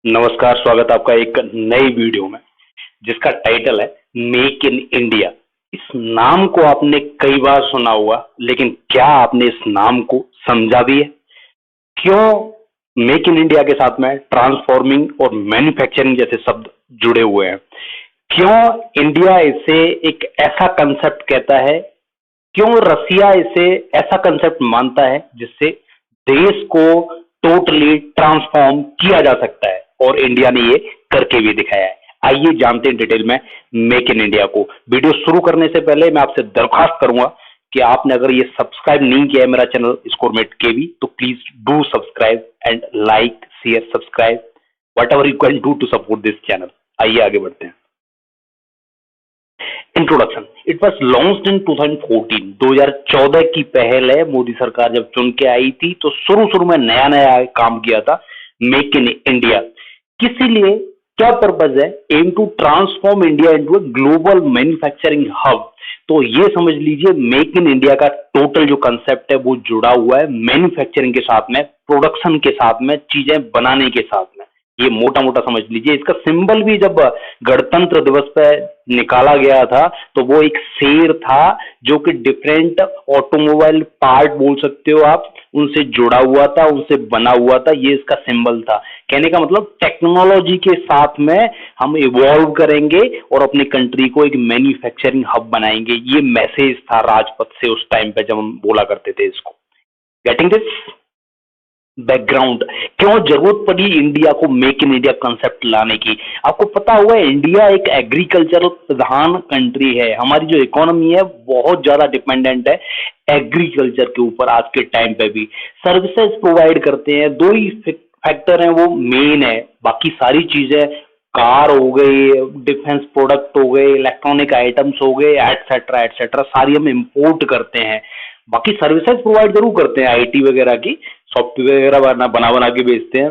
नमस्कार, स्वागत है आपका एक नई वीडियो में जिसका टाइटल है मेक इन इंडिया। इस नाम को आपने कई बार सुना हुआ, लेकिन क्या आपने इस नाम को समझा भी है? क्यों मेक इन इंडिया के साथ में ट्रांसफॉर्मिंग और मैन्युफैक्चरिंग जैसे शब्द जुड़े हुए हैं? क्यों इंडिया इसे एक ऐसा कंसेप्ट कहता है? क्यों रसिया इसे ऐसा कंसेप्ट मानता है जिससे देश को टोटली ट्रांसफॉर्म किया जा सकता है, और इंडिया ने ये करके भी दिखाया है। आइए जानते हैं डिटेल में मेक इन इंडिया को। वीडियो शुरू करने से पहले मैं आपसे दरख्वास्त करूंगा कि आपने अगर ये सब्सक्राइब नहीं किया है मेरा चैनल स्कोरमेट केवी, तो please do subscribe and like share subscribe whatever you can do to support this channel. आइए आगे बढ़ते हैं। Introduction. It was launched in 2014। 2014 की पहल है। मोदी सरकार जब चुन के आई थी तो शुरू में नया नया काम किया था मेक इन इंडिया। किस लिए, क्या पर्पज है? Aim to transform India into a global manufacturing hub. तो ये समझ लीजिए मेक इन इंडिया का टोटल जो कंसेप्ट है वो जुड़ा हुआ है मैन्युफैक्चरिंग के साथ में, प्रोडक्शन के साथ में, चीजें बनाने के साथ में। ये मोटा मोटा समझ लीजिए। इसका सिंबल भी जब गणतंत्र दिवस पे निकाला गया था तो वो एक शेर था जो कि डिफरेंट ऑटोमोबाइल पार्ट बोल सकते हो आप, उनसे जुड़ा हुआ था, उनसे बना हुआ था। ये इसका सिंबल था। कहने का मतलब टेक्नोलॉजी के साथ में हम इवॉल्व करेंगे और अपनी कंट्री को एक मैन्युफैक्चरिंग हब बनाएंगे। ये मैसेज था राजपथ से उस टाइम पे जब हम बोला करते थे इसको। Getting this background? क्यों जरूरत पड़ी इंडिया को मेक इन इंडिया कंसेप्ट लाने की? आपको पता होगा इंडिया एक एग्रीकल्चर प्रधान कंट्री है। हमारी जो इकोनॉमी है बहुत ज्यादा डिपेंडेंट है एग्रीकल्चर के ऊपर। आज के टाइम पे भी सर्विसेज प्रोवाइड करते हैं, दो ही फैक्टर हैं वो मेन है। बाकी सारी चीजें, कार हो गई, डिफेंस प्रोडक्ट हो गए, इलेक्ट्रॉनिक आइटम्स हो गए, एटसेट्रा एटसेट्रा, सारी हम इंपोर्ट करते हैं। बाकी सर्विसेज प्रोवाइड जरूर करते हैं आईटी वगैरह की, सॉफ्टवेयर वगैरह बना के बेचते हैं।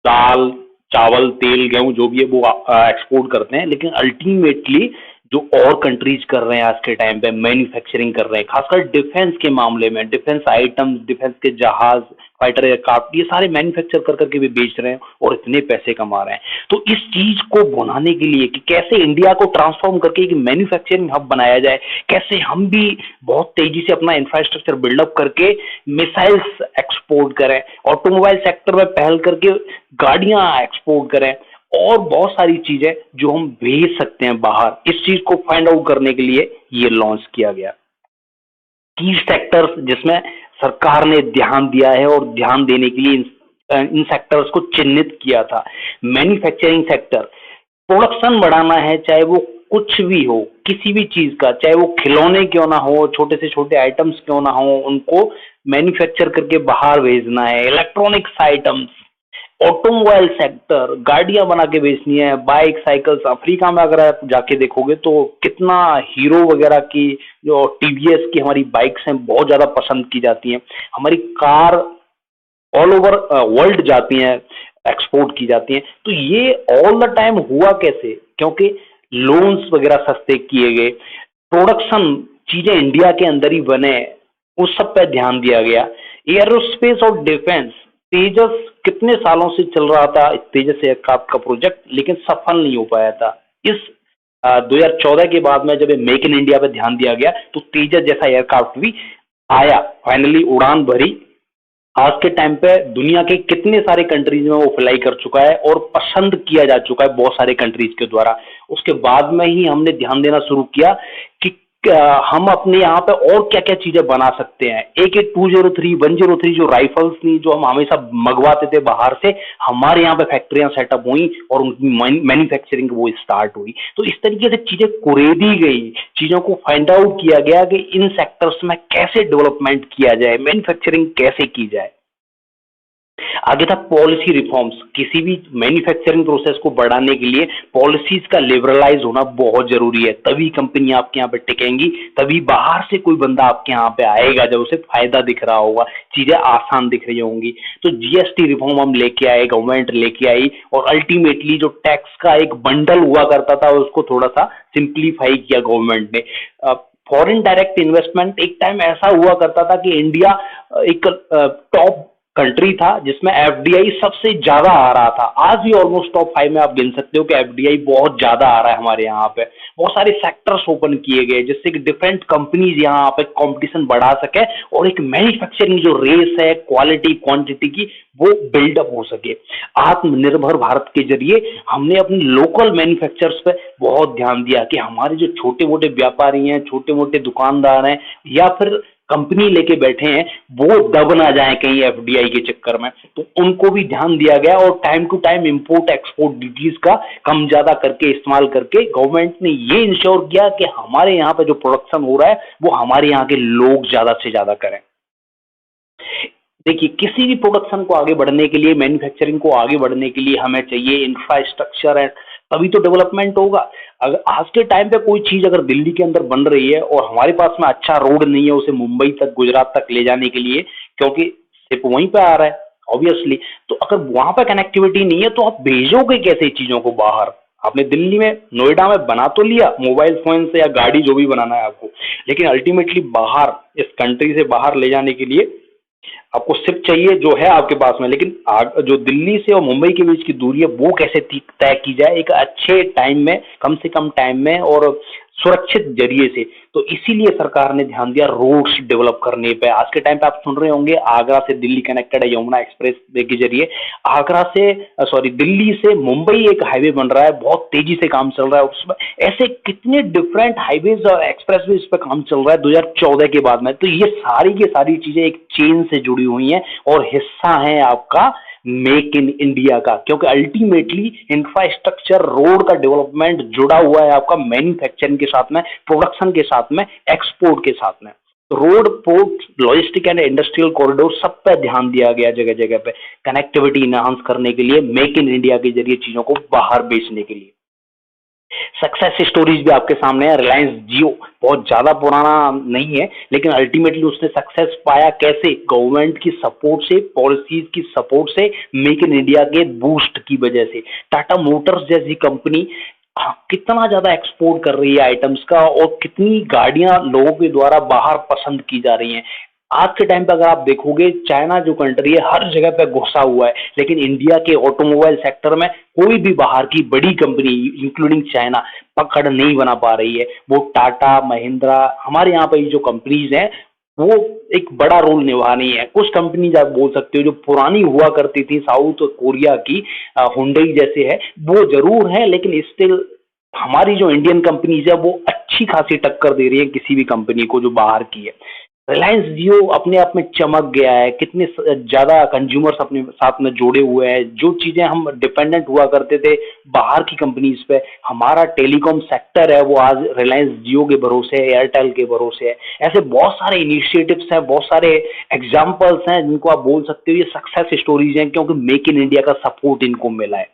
दाल चावल तेल गेहूं जो भी है वो एक्सपोर्ट करते हैं। लेकिन अल्टीमेटली जो और कंट्रीज कर रहे हैं आज के टाइम पे मैन्युफैक्चरिंग कर रहे हैं, खासकर डिफेंस के मामले में, डिफेंस आइटम्स, डिफेंस के जहाज, फाइटर एयरक्राफ्ट, ये सारे मैन्युफैक्चर कर करके भी बेच रहे हैं और इतने पैसे कमा रहे हैं। तो इस चीज को बनाने के लिए कि कैसे इंडिया को ट्रांसफॉर्म करके एक मैन्युफैक्चरिंग हब बनाया जाए, कैसे हम भी बहुत तेजी से अपना इंफ्रास्ट्रक्चर बिल्डअप करके मिसाइल्स एक्सपोर्ट करें, ऑटोमोबाइल सेक्टर में पहल करके गाड़ियां एक्सपोर्ट करें, और बहुत सारी चीजें जो हम भेज सकते हैं बाहर। इस चीज को फाइंड आउट करने के लिए ये लॉन्च किया गया। की सेक्टर्स जिसमें सरकार ने ध्यान दिया है और ध्यान देने के लिए इन सेक्टर्स को चिन्हित किया था। मैन्युफैक्चरिंग सेक्टर, प्रोडक्शन बढ़ाना है, चाहे वो कुछ भी हो, किसी भी चीज का, चाहे वो खिलौने क्यों ना हो, छोटे से छोटे आइटम्स क्यों ना हो, उनको मैन्युफैक्चर करके बाहर भेजना है। इलेक्ट्रॉनिक्स आइटम्स, ऑटोमोबाइल सेक्टर, गाड़ियां बना के बेचनी है, बाइक साइकिल्स। अफ्रीका में अगर आप जाके देखोगे तो कितना हीरो वगैरह की, जो टीवीएस की हमारी बाइक्स हैं, बहुत ज्यादा पसंद की जाती हैं। हमारी कार ऑल ओवर वर्ल्ड जाती हैं, एक्सपोर्ट की जाती हैं। तो ये ऑल द टाइम हुआ कैसे? क्योंकि लोन्स वगैरह सस्ते किए गए, प्रोडक्शन चीजें इंडिया के अंदर ही बने, उस सब पे ध्यान दिया गया। एयरोस्पेस और डिफेंस, तेजस कितने सालों से चल रहा था, तेजस एयरक्राफ्ट का प्रोजेक्ट, लेकिन सफल नहीं हो पाया था। इस 2014 के बाद में जब मेक इन इंडिया पे ध्यान दिया गया तो तेजस जैसा एयरक्राफ्ट भी आया, फाइनली उड़ान भरी। आज के टाइम पे दुनिया के कितने सारे कंट्रीज में वो फ्लाई कर चुका है और पसंद किया जा चुका है बहुत सारे कंट्रीज के द्वारा। उसके बाद में ही हमने ध्यान देना शुरू किया कि हम अपने यहाँ पे और क्या क्या चीजें बना सकते हैं। AK-203, 103 जो राइफल्स थी, जो हम हमेशा मंगवाते थे बाहर से, हमारे यहाँ पे फैक्ट्रियां सेटअप हुई और उनकी मैन्युफैक्चरिंग वो स्टार्ट हुई। तो इस तरीके से चीजें कुरेदी गई, चीजों को फाइंड आउट किया गया कि इन सेक्टर्स में कैसे डेवलपमेंट किया जाए, मैन्युफैक्चरिंग कैसे की जाए। आगे था पॉलिसी रिफॉर्म्स। किसी भी मैन्युफैक्चरिंग प्रोसेस को बढ़ाने के लिए पॉलिसीज का लिबरलाइज होना बहुत जरूरी है, तभी कंपनी आपके यहाँ पे टिकेंगी, तभी बाहर से कोई बंदा आपके यहाँ पे आएगा जब उसे फायदा दिख रहा होगा, चीजें आसान दिख रही होंगी। तो जीएसटी रिफॉर्म हम लेके आए, गवर्नमेंट लेके आई, और अल्टीमेटली जो टैक्स का एक बंडल हुआ करता था उसको थोड़ा सा सिंप्लीफाई किया गवर्नमेंट ने। फॉरेन डायरेक्ट इन्वेस्टमेंट, एक टाइम ऐसा हुआ करता था कि इंडिया एक टॉप कंट्री था जिसमें एफडीआई सबसे ज्यादा आ रहा था। आज भी ऑलमोस्ट टॉप 5 में आप गिन सकते हो कि एफडीआई बहुत ज्यादा आ रहा है हमारे यहाँ पे। बहुत सारे सेक्टर्स ओपन किए गए जिससे कि डिफरेंट कंपनीज यहाँ पे कंपटीशन बढ़ा सके और एक मैन्युफैक्चरिंग जो रेस है क्वालिटी क्वांटिटी की वो बिल्डअप हो सके। आत्मनिर्भर भारत के जरिए हमने अपने लोकल मैन्युफैक्चरर्स पे बहुत ध्यान दिया कि हमारे जो छोटे मोटे व्यापारी हैं, छोटे मोटे दुकानदार हैं या फिर कंपनी लेके बैठे हैं, वो दब ना जाए कहीं एफडीआई के चक्कर में। तो उनको भी ध्यान दिया गया और time to time import export duties का कम ज्यादा करके इस्तेमाल करके गवर्नमेंट ने ये इंश्योर किया कि हमारे यहाँ पे जो प्रोडक्शन हो रहा है वो हमारे यहाँ के लोग ज्यादा से ज्यादा करें। देखिए, किसी भी प्रोडक्शन को आगे बढ़ने के लिए, मैन्युफैक्चरिंग को आगे बढ़ने के लिए हमें चाहिए इंफ्रास्ट्रक्चर है, तभी तो डेवलपमेंट होगा। अगर आज के टाइम पे कोई चीज अगर दिल्ली के अंदर बन रही है और हमारे पास में अच्छा रोड नहीं है उसे मुंबई तक गुजरात तक ले जाने के लिए, क्योंकि सिर्फ वहीं पे आ रहा है ऑब्वियसली, तो अगर वहां पे कनेक्टिविटी नहीं है तो आप भेजोगे कैसे चीजों को बाहर। आपने दिल्ली में नोएडा में बना तो लिया मोबाइल फोन से या गाड़ी जो भी बनाना है आपको, लेकिन अल्टीमेटली बाहर इस कंट्री से बाहर ले जाने के लिए आपको सिर्फ चाहिए जो है आपके पास में, लेकिन जो दिल्ली से और मुंबई के बीच की दूरी है वो कैसे तय की जाए एक अच्छे टाइम में, कम से कम टाइम में और सुरक्षित जरिए से। तो इसीलिए सरकार ने ध्यान दिया रोड्स डेवलप करने पे। आज के टाइम पे आप सुन रहे होंगे आगरा से दिल्ली कनेक्टेड है यमुना एक्सप्रेस वे के जरिए। आगरा से दिल्ली से मुंबई एक हाईवे बन रहा है, बहुत तेजी से काम चल रहा है उसमें। ऐसे कितने डिफरेंट हाईवेज और एक्सप्रेस पे काम चल रहा है 2014 के बाद में। तो ये सारी की सारी चीजें एक चेन से जुड़ी हुई हैं और हिस्सा है आपका मेक इन इंडिया का, क्योंकि अल्टीमेटली इंफ्रास्ट्रक्चर रोड का डेवलपमेंट जुड़ा हुआ है आपका मैन्युफैक्चरिंग के साथ में, प्रोडक्शन के साथ में, एक्सपोर्ट के साथ में। Road, port, logistic and industrial corridor सब पे ध्यान दिया गया जगह जगह पे, कनेक्टिविटी इनहांस करने के लिए, मेक इन इंडिया के जरिए चीजों को बाहर बेचने के लिए। सक्सेस स्टोरीज भी आपके सामने है। रिलायंस जियो बहुत ज्यादा पुराना नहीं है, लेकिन अल्टीमेटली उसने सक्सेस पाया कैसे? गवर्नमेंट की सपोर्ट से, पॉलिसीज की सपोर्ट से, मेक इन इंडिया के बूस्ट की वजह से। टाटा मोटर्स जैसी कंपनी कितना ज्यादा एक्सपोर्ट कर रही है आइटम्स का और कितनी गाड़ियां लोगों के द्वारा बाहर पसंद की जा रही हैं। आज के टाइम पे अगर आप देखोगे चाइना जो कंट्री है हर जगह पे घुसा हुआ है, लेकिन इंडिया के ऑटोमोबाइल सेक्टर में कोई भी बाहर की बड़ी कंपनी इंक्लूडिंग चाइना पकड़ नहीं बना पा रही है। वो टाटा, महिंद्रा, हमारे यहाँ पे जो कंपनीज हैं वो एक बड़ा रोल निभा रही है। कुछ कंपनीज आप बोल सकते हो जो पुरानी हुआ करती थी साउथ कोरिया की, हुंडई जैसे है, वो जरूर है, लेकिन स्टिल हमारी जो इंडियन कंपनीज है वो अच्छी खासी टक्कर दे रही है किसी भी कंपनी को जो बाहर की है। रिलायंस जियो अपने आप में चमक गया है, कितने ज्यादा कंज्यूमर्स अपने साथ में जोड़े हुए हैं। जो चीजें हम डिपेंडेंट हुआ करते थे बाहर की कंपनीज पे, हमारा टेलीकॉम सेक्टर है वो आज रिलायंस जियो के भरोसे है, एयरटेल के भरोसे है। ऐसे बहुत सारे इनिशिएटिव्स हैं, बहुत सारे एग्जाम्पल्स हैं जिनको आप बोल सकते हो ये सक्सेस स्टोरीज हैं, क्योंकि मेक इन इंडिया का सपोर्ट इनको मिला है।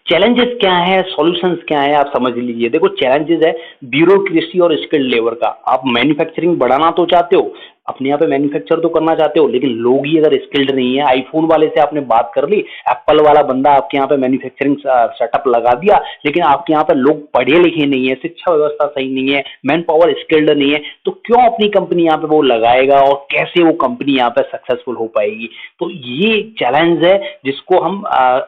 चैलेंजेस क्या है, सॉल्यूशंस क्या है, आप समझ लीजिए। देखो, चैलेंजेस है ब्यूरोक्रेसी और स्किल्ड लेबर का। आप मैन्युफैक्चरिंग बढ़ाना तो चाहते हो, अपने यहाँ पे मैन्युफैक्चर तो करना चाहते हो, लेकिन लोग ही अगर स्किल्ड नहीं है, आईफोन वाले से आपने बात कर ली, एप्पल वाला बंदा आपके यहाँ पे मैन्युफैक्चरिंग सेटअप लगा दिया, लेकिन आपके यहाँ पे लोग पढ़े लिखे नहीं है, शिक्षा व्यवस्था सही नहीं है, मैन पावर स्किल्ड नहीं है, तो क्यों अपनी कंपनी यहाँ पे वो लगाएगा और कैसे वो कंपनी यहाँ पे सक्सेसफुल हो पाएगी? तो ये चैलेंज है जिसको हम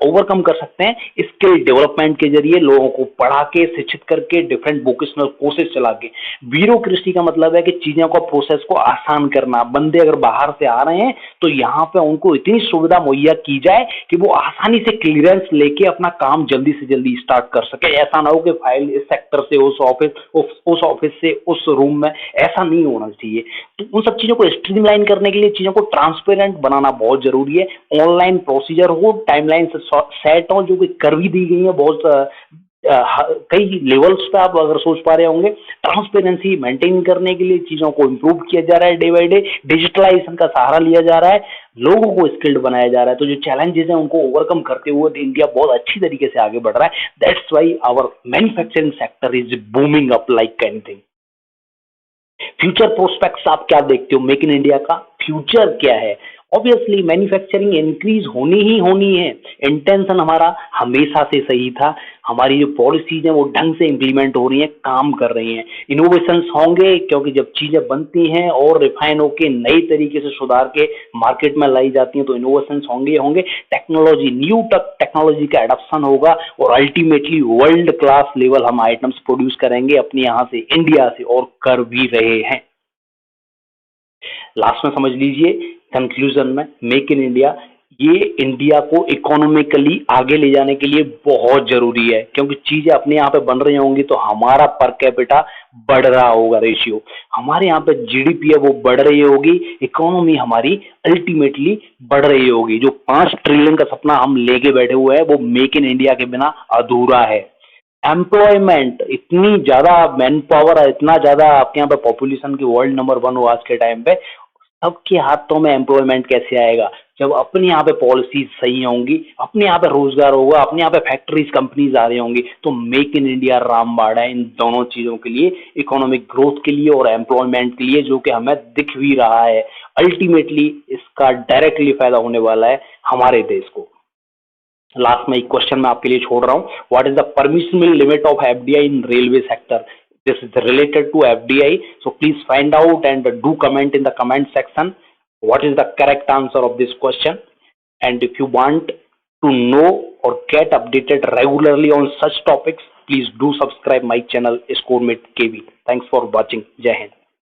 ओवरकम कर सकते हैं स्किल डेवलपमेंट के जरिए, लोगों को पढ़ा के, शिक्षित करके, डिफरेंट वोकेशनल कोर्सेज चला के। ब्यूरोक्रेसी का मतलब है कि चीजों का प्रोसेस को आसान करना। बंदे अगर बाहर से आ रहे हैं तो यहाँ पे उनको इतनी सुविधा मुहैया की जाए कि वो आसानी से क्लियरेंस लेके अपना काम जल्दी से जल्दी स्टार्ट कर सके। ऐसा ना हो कि फाइल इस सेक्टर से उस ऑफिस से उस रूम में, ऐसा नहीं होना चाहिए। तो उन सब चीजों को स्ट्रीमलाइन करने के लिए चीजों को ट्रांसपेरेंट बनाना बहुत जरूरी है। ऑनलाइन प्रोसीजर हो, टाइमलाइन से सेट हो, जो कि कर भी दी गई है बहुत कई लेवल्स पे। आप अगर सोच पा रहे होंगे, ट्रांसपेरेंसी मेंटेन करने के लिए चीजों को इंप्रूव किया जा रहा है डे बाय डे, डिजिटलाइजेशन का सहारा लिया जा रहा है, लोगों को स्किल्ड बनाया जा रहा है। तो जो चैलेंजेस हैं उनको ओवरकम करते हुए इंडिया बहुत अच्छी तरीके से आगे बढ़ रहा है। That's why our manufacturing sector is booming up like anything. Future prospects आप क्या देखते हो? मेक इन इंडिया का फ्यूचर क्या है ऑब्वियसली मैन्युफैक्चरिंग इंक्रीज होनी ही होनी है। इंटेंशन हमारा हमेशा से सही था, हमारी जो पॉलिसीज हैं वो ढंग से इम्प्लीमेंट हो रही हैं, काम कर रही हैं। इनोवेशंस होंगे क्योंकि जब चीजें बनती हैं और रिफाइन होके नई तरीके से सुधार के मार्केट में लाई जाती हैं तो इनोवेशंस होंगे होंगे। टेक्नोलॉजी, न्यू टेक्नोलॉजी का एडॉप्शन होगा और अल्टीमेटली वर्ल्ड क्लास लेवल हम आइटम्स प्रोड्यूस करेंगे अपने यहाँ से, इंडिया से, और कर भी रहे हैं। लास्ट में समझ लीजिए, कंक्लूजन में, मेक इन इंडिया ये इंडिया को इकोनॉमिकली आगे ले जाने के लिए बहुत जरूरी है, क्योंकि चीजें अपने यहाँ पे बन रही होंगी तो हमारा पर कैपिटा बढ़ रहा होगा, रेशियो हमारे यहाँ पे जीडीपी है वो बढ़ रही होगी, इकोनॉमी हमारी अल्टीमेटली बढ़ रही होगी। जो 5 ट्रिलियन का सपना हम लेके बैठे हुए हैं वो मेक इन इंडिया के बिना अधूरा है। एम्प्लॉयमेंट, इतनी ज्यादा मैन पावर है, इतना ज्यादा आपके यहाँ पे पॉपुलेशन की वर्ल्ड नंबर 1 हो आज के टाइम पे, सबके हाथों में एम्प्लॉयमेंट कैसे आएगा? जब अपने यहाँ पे पॉलिसीज सही होंगी, अपने यहाँ पे रोजगार होगा, अपने यहाँ पे फैक्ट्रीज कंपनीज आ रही होंगी, तो मेक इन इंडिया रामबाण है इन दोनों चीजों के लिए, इकोनॉमिक ग्रोथ के लिए और एम्प्लॉयमेंट के लिए, जो कि हमें दिख भी रहा है। अल्टीमेटली इसका डायरेक्टली फायदा होने वाला है हमारे देश को। लास्ट में एक क्वेश्चन मैं आपके लिए छोड़ रहा हूँ, what is the permissible limit of FDI in railway sector? This is related to FDI, so please find out and do comment in the comment section what is the correct answer of this question. And if you want to know or get updated regularly on such topics, please do subscribe my channel ScoreMate KV. Thanks for watching. Jai Hind.